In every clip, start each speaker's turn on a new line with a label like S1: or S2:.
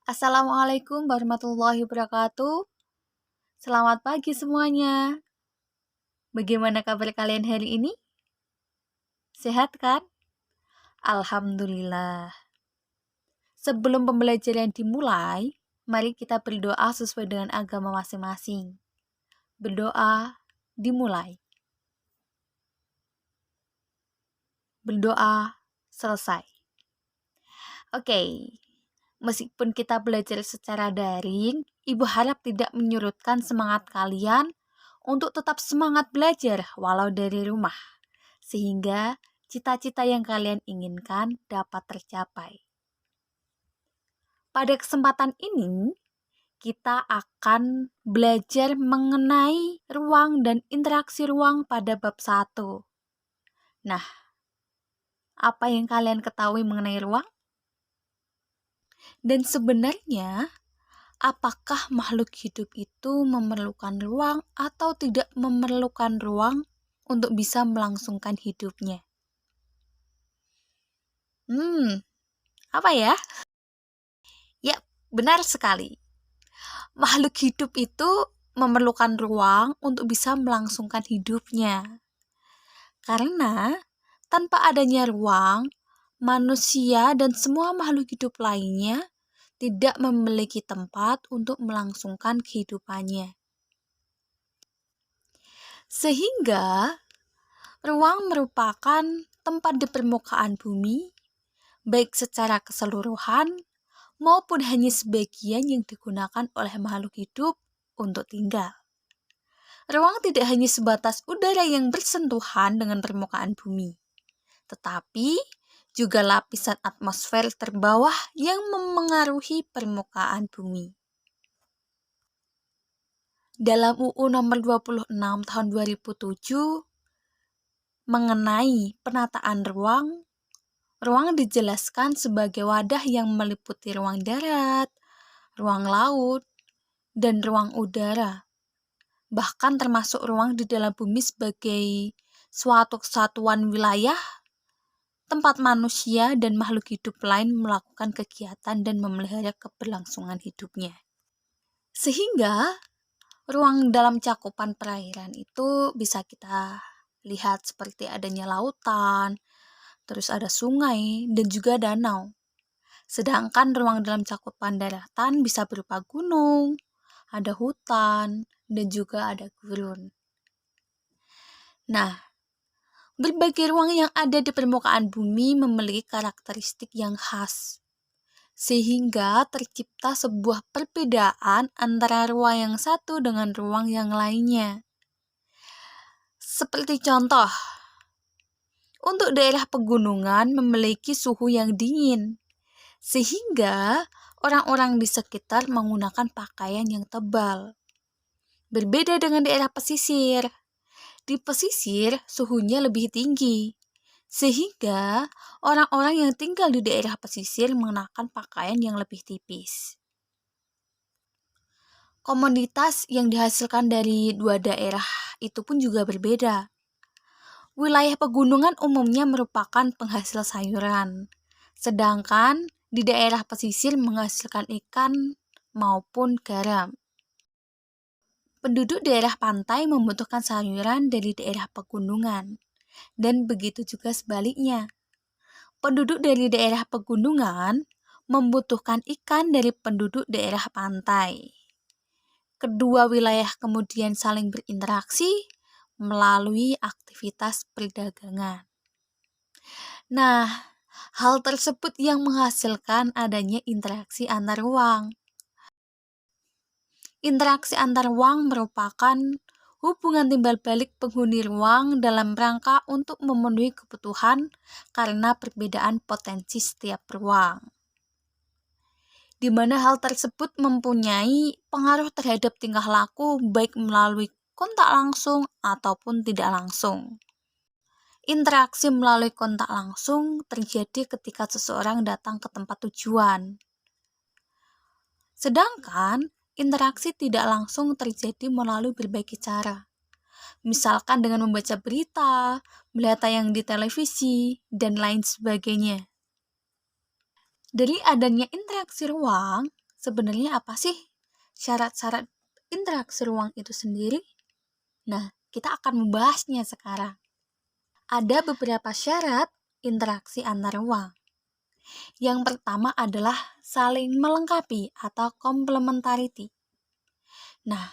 S1: Assalamualaikum warahmatullahi wabarakatuh. Selamat pagi semuanya. Bagaimana kabar kalian hari ini? Sehat kan? Alhamdulillah. Sebelum pembelajaran dimulai, mari kita berdoa sesuai dengan agama masing-masing. Berdoa dimulai. Berdoa selesai. Oke. Meskipun kita belajar secara daring, Ibu harap tidak menyurutkan semangat kalian untuk tetap semangat belajar walau dari rumah, sehingga cita-cita yang kalian inginkan dapat tercapai. Pada kesempatan ini, kita akan belajar mengenai ruang dan interaksi ruang pada bab 1. Nah, apa yang kalian ketahui mengenai ruang? Dan sebenarnya, apakah makhluk hidup itu memerlukan ruang atau tidak memerlukan ruang untuk bisa melangsungkan hidupnya? Apa ya? Ya, benar sekali. Makhluk hidup itu memerlukan ruang untuk bisa melangsungkan hidupnya. Karena tanpa adanya ruang, manusia dan semua makhluk hidup lainnya tidak memiliki tempat untuk melangsungkan kehidupannya. Sehingga ruang merupakan tempat di permukaan bumi, baik secara keseluruhan maupun hanya sebagian yang digunakan oleh makhluk hidup untuk tinggal. Ruang tidak hanya sebatas udara yang bersentuhan dengan permukaan bumi, tetapi juga lapisan atmosfer terbawah yang memengaruhi permukaan bumi. Dalam UU nomor 26 tahun 2007 mengenai penataan ruang, ruang dijelaskan sebagai wadah yang meliputi ruang darat, ruang laut, dan ruang udara. Bahkan termasuk ruang di dalam bumi sebagai suatu kesatuan wilayah tempat manusia dan makhluk hidup lain melakukan kegiatan dan memelihara keberlangsungan hidupnya. Sehingga ruang dalam cakupan perairan itu bisa kita lihat seperti adanya lautan, terus ada sungai, dan juga danau. Sedangkan ruang dalam cakupan daratan bisa berupa gunung, ada hutan, dan juga ada gurun. Nah, berbagai ruang yang ada di permukaan bumi memiliki karakteristik yang khas, sehingga tercipta sebuah perbedaan antara ruang yang satu dengan ruang yang lainnya. Seperti contoh, untuk daerah pegunungan memiliki suhu yang dingin, sehingga orang-orang di sekitar menggunakan pakaian yang tebal. Berbeda dengan daerah pesisir. Di pesisir, suhunya lebih tinggi, sehingga orang-orang yang tinggal di daerah pesisir mengenakan pakaian yang lebih tipis. Komoditas yang dihasilkan dari dua daerah itu pun juga berbeda. Wilayah pegunungan umumnya merupakan penghasil sayuran, sedangkan di daerah pesisir menghasilkan ikan maupun garam. Penduduk daerah pantai membutuhkan sayuran dari daerah pegunungan, dan begitu juga sebaliknya. Penduduk dari daerah pegunungan membutuhkan ikan dari penduduk daerah pantai. Kedua wilayah kemudian saling berinteraksi melalui aktivitas perdagangan. Nah, hal tersebut yang menghasilkan adanya interaksi antar ruang. Interaksi antar ruang merupakan hubungan timbal balik penghuni ruang dalam rangka untuk memenuhi kebutuhan karena perbedaan potensi setiap ruang, di mana hal tersebut mempunyai pengaruh terhadap tingkah laku baik melalui kontak langsung ataupun tidak langsung. Interaksi melalui kontak langsung terjadi ketika seseorang datang ke tempat tujuan. Sedangkan interaksi tidak langsung terjadi melalui berbagai cara. Misalkan dengan membaca berita, melihat tayang di televisi, dan lain sebagainya. Dari adanya interaksi ruang, sebenarnya apa sih syarat-syarat interaksi ruang itu sendiri? Nah, kita akan membahasnya sekarang. Ada beberapa syarat interaksi antar ruang. Yang pertama adalah saling melengkapi atau complementarity. Nah,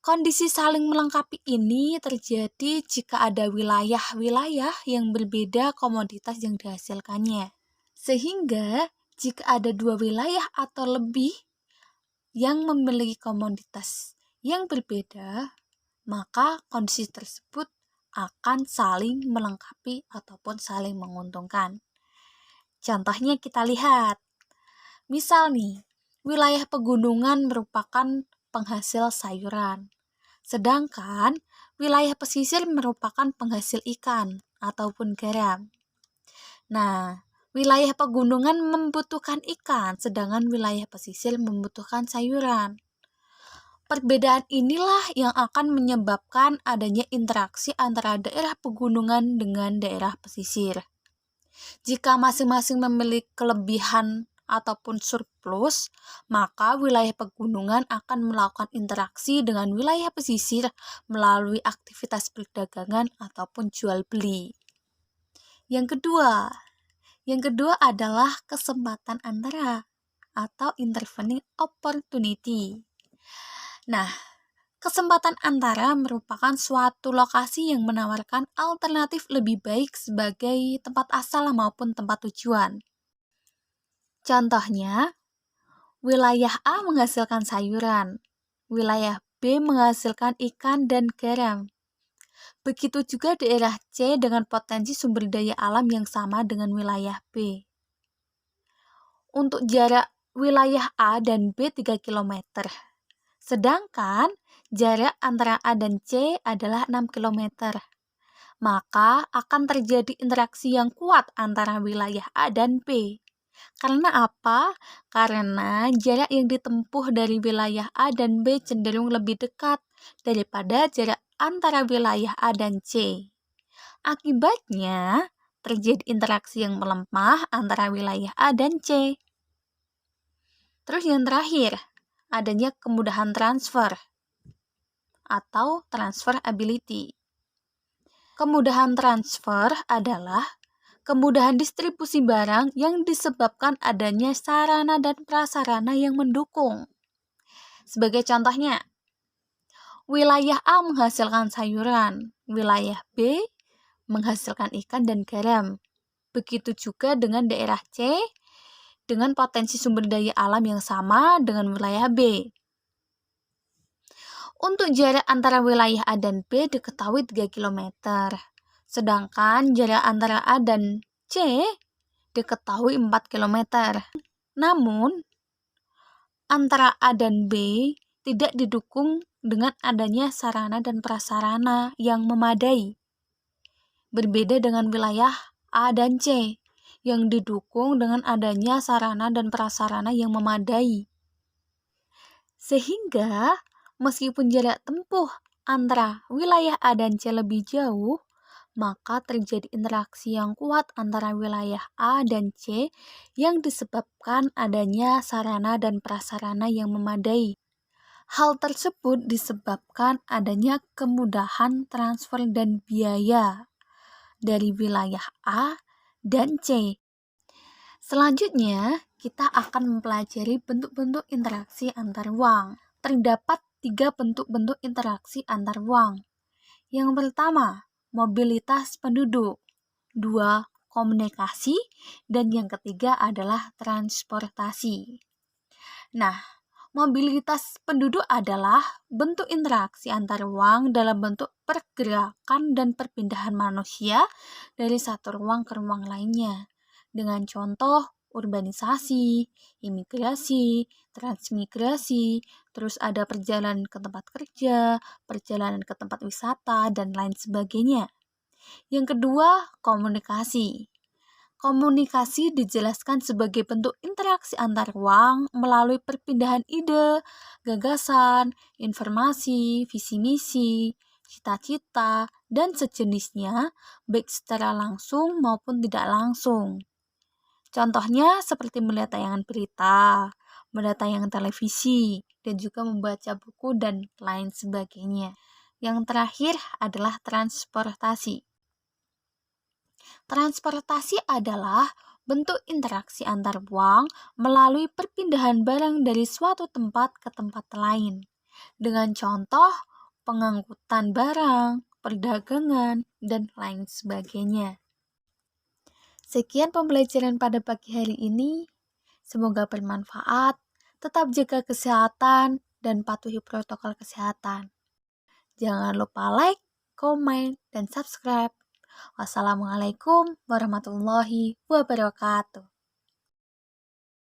S1: kondisi saling melengkapi ini terjadi jika ada wilayah-wilayah yang berbeda komoditas yang dihasilkannya. Sehingga jika ada dua wilayah atau lebih yang memiliki komoditas yang berbeda, maka kondisi tersebut akan saling melengkapi ataupun saling menguntungkan. Contohnya kita lihat, misal nih, wilayah pegunungan merupakan penghasil sayuran, sedangkan wilayah pesisir merupakan penghasil ikan ataupun garam. Nah, wilayah pegunungan membutuhkan ikan, sedangkan wilayah pesisir membutuhkan sayuran. Perbedaan inilah yang akan menyebabkan adanya interaksi antara daerah pegunungan dengan daerah pesisir. Jika masing-masing memiliki kelebihan ataupun surplus, maka wilayah pegunungan akan melakukan interaksi dengan wilayah pesisir melalui aktivitas perdagangan ataupun jual beli. Yang kedua adalah kesempatan antara atau intervening opportunity. Nah, kesempatan antara merupakan suatu lokasi yang menawarkan alternatif lebih baik sebagai tempat asal maupun tempat tujuan. Contohnya, wilayah A menghasilkan sayuran, wilayah B menghasilkan ikan dan garam. Begitu juga daerah C dengan potensi sumber daya alam yang sama dengan wilayah B. Untuk jarak wilayah A dan B 3 km, sedangkan jarak antara A dan C adalah 6 km. Maka akan terjadi interaksi yang kuat antara wilayah A dan B. Karena apa? Karena jarak yang ditempuh dari wilayah A dan B cenderung lebih dekat daripada jarak antara wilayah A dan C. Akibatnya, terjadi interaksi yang melemah antara wilayah A dan C. Terus yang terakhir, adanya kemudahan transfer atau transfer ability. Kemudahan transfer adalah kemudahan distribusi barang yang disebabkan adanya sarana dan prasarana yang mendukung. Sebagai contohnya, wilayah A menghasilkan sayuran, wilayah B menghasilkan ikan dan garam. Begitu juga dengan daerah C dengan potensi sumber daya alam yang sama dengan wilayah B. Untuk jarak antara wilayah A dan B diketahui 3 km, sedangkan jarak antara A dan C diketahui 4 km. Namun, antara A dan B tidak didukung dengan adanya sarana dan prasarana yang memadai. Berbeda dengan wilayah A dan C yang didukung dengan adanya sarana dan prasarana yang memadai. Sehingga, meskipun jarak tempuh antara wilayah A dan C lebih jauh, maka terjadi interaksi yang kuat antara wilayah A dan C yang disebabkan adanya sarana dan prasarana yang memadai. Hal tersebut disebabkan adanya kemudahan transfer dan biaya dari wilayah A dan C. Selanjutnya, kita akan mempelajari bentuk-bentuk interaksi antar ruang. Terdapat 3 bentuk-bentuk interaksi antar ruang. Yang pertama, mobilitas penduduk. 2, komunikasi. Dan yang ketiga adalah transportasi. Nah, mobilitas penduduk adalah bentuk interaksi antar ruang dalam bentuk pergerakan dan perpindahan manusia dari satu ruang ke ruang lainnya. Dengan contoh urbanisasi, imigrasi, transmigrasi, terus ada perjalanan ke tempat kerja, perjalanan ke tempat wisata, dan lain sebagainya. Yang kedua, komunikasi. Komunikasi dijelaskan sebagai bentuk interaksi antar ruang melalui perpindahan ide, gagasan, informasi, visi misi, cita-cita, dan sejenisnya, baik secara langsung maupun tidak langsung. Contohnya seperti melihat tayangan berita, menayangkan televisi, dan juga membaca buku dan lain sebagainya. Yang terakhir adalah transportasi. Transportasi adalah bentuk interaksi antar ruang melalui perpindahan barang dari suatu tempat ke tempat lain. Dengan contoh, pengangkutan barang, perdagangan, dan lain sebagainya. Sekian pembelajaran pada pagi hari ini. Semoga bermanfaat. Tetap jaga kesehatan dan patuhi protokol kesehatan. Jangan lupa like, komen, dan subscribe. Wassalamualaikum warahmatullahi wabarakatuh.